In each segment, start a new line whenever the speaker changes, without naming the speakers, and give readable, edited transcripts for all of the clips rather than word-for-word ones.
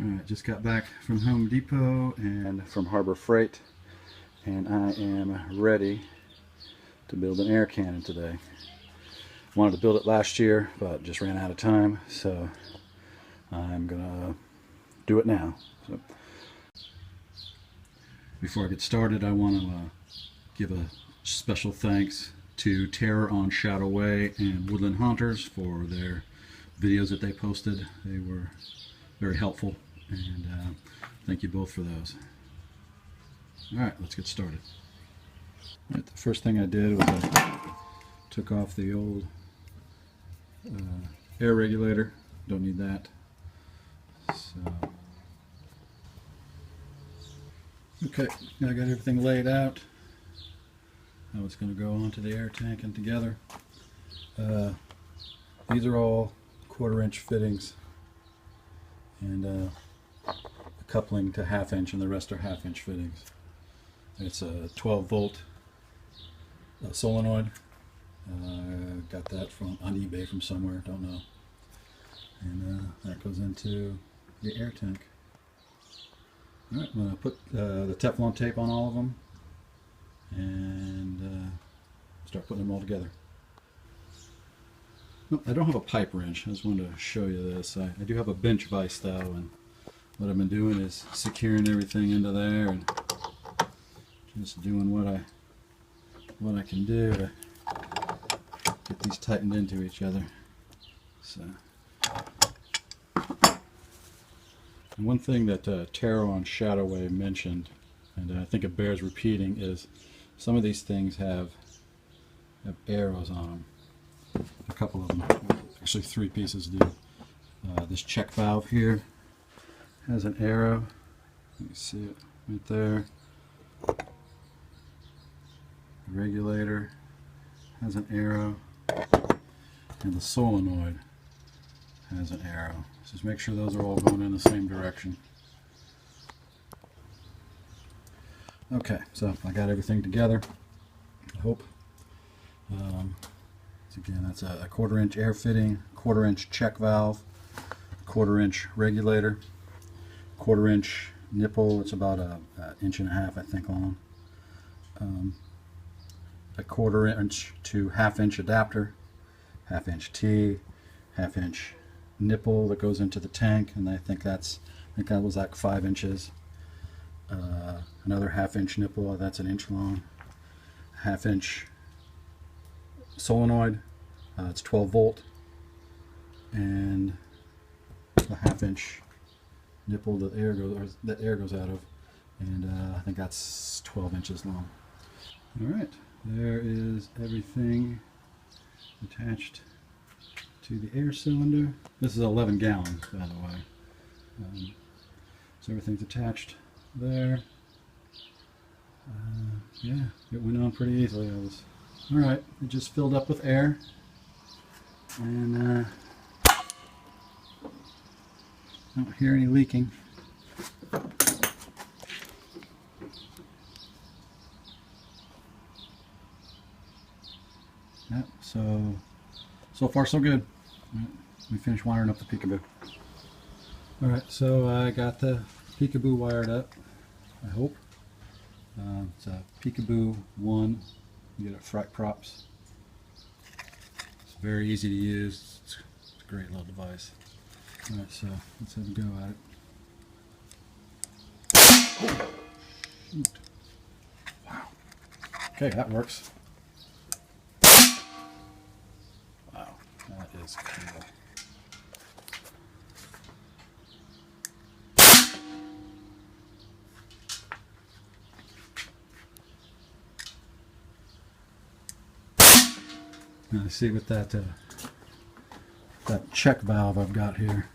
Alright, just got back from Home Depot and from Harbor Freight, and I am ready to build an air cannon today. Wanted to build it last year, but just ran out of time, so I'm gonna do it now. So, before I get started, I want to give a special thanks to terroronshadowway and Woodland Haunters for their videos that they posted. They were very helpful, and thank you both for those. Alright, let's get started. Right, the first thing I did was I took off the old air regulator. Don't need that. So, okay, now I got everything laid out. Now it's going to go onto the air tank and together. These are all 1/4-inch fittings, and a coupling to 1/2 inch, and the rest are 1/2 inch fittings. It's a 12-volt solenoid. Got that on eBay from somewhere, don't know. And that goes into the air tank. Alright, I'm going to put the Teflon tape on all of them and start putting them all together. No, I don't have a pipe wrench. I just wanted to show you this. I do have a bench vise though, and what I've been doing is securing everything into there and just doing what I can do to get these tightened into each other. So, and one thing that terroronshadowway mentioned, and I think it bears repeating, is some of these things have arrows on them. A couple of them, actually 3 pieces do. This check valve here has an arrow. You can see it right there. The regulator has an arrow, and the solenoid has an arrow. So just make sure those are all going in the same direction. Okay, so I got everything together, I hope. So again, that's a 1/4-inch air fitting, 1/4-inch check valve, 1/4-inch regulator, 1/4-inch nipple. It's about an 1.5 inches, I think, long. A 1/4-inch to 1/2 inch adapter, 1/2 inch T, 1/2 inch nipple that goes into the tank, and I think that was like 5 inches. Another 1/2 inch nipple, that's 1 inch long. 1/2 inch solenoid, it's 12 volt, and a 1/2 inch nipple that air goes out of, and I think that's 12 inches long. All right, there is everything attached to the air cylinder. This is 11 gallons, by the way. So everything's attached there. Yeah, it went on pretty easily. Alright, it just filled up with air, and I don't hear any leaking. Yep, so far so good. Right, we finished wiring up the peekaboo. Alright, so I got the peekaboo wired up, I hope. It's a Peekaboo 1. You get it at Fright Props. It's very easy to use. It's a great little device. Alright, so let's have a go at it. Oh, shoot. Wow. Okay, that works. Wow, that is cool. Now see, with that check valve I've got here,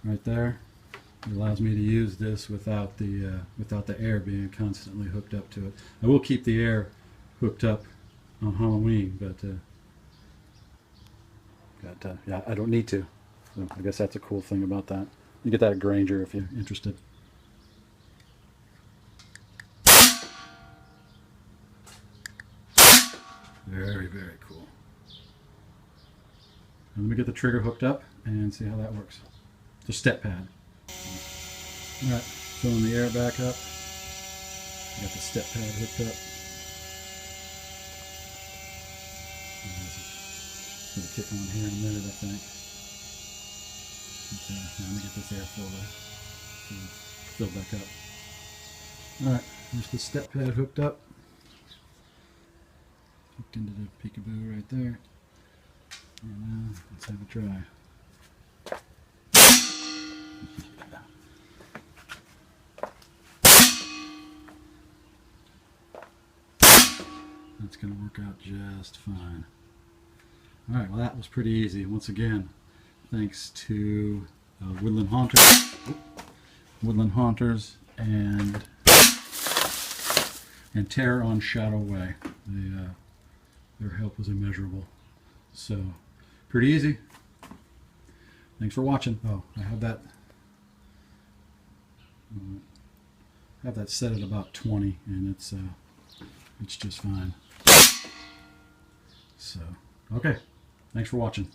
right there, it allows me to use this without the air being constantly hooked up to it. I will keep the air hooked up on Halloween, but yeah, I don't need to. So I guess that's a cool thing about that. You get that at Granger if you're interested. Very, very cool. Now let me get the trigger hooked up and see how that works. It's a step pad. Alright, filling the air back up. Got the step pad hooked up. It's going to kick on here in a minute, I think. Now let me get this air filled back up. Alright, there's the step pad hooked up. Hooked into the peekaboo right there. And now let's have it dry. That's going to work out just fine. Alright, well that was pretty easy. Once again, thanks to Woodland Haunters and terroronshadowway. Their help was immeasurable. So, pretty easy. Thanks for watching. Oh, I have that set at about 20, and it's just fine. So, okay. Thanks for watching.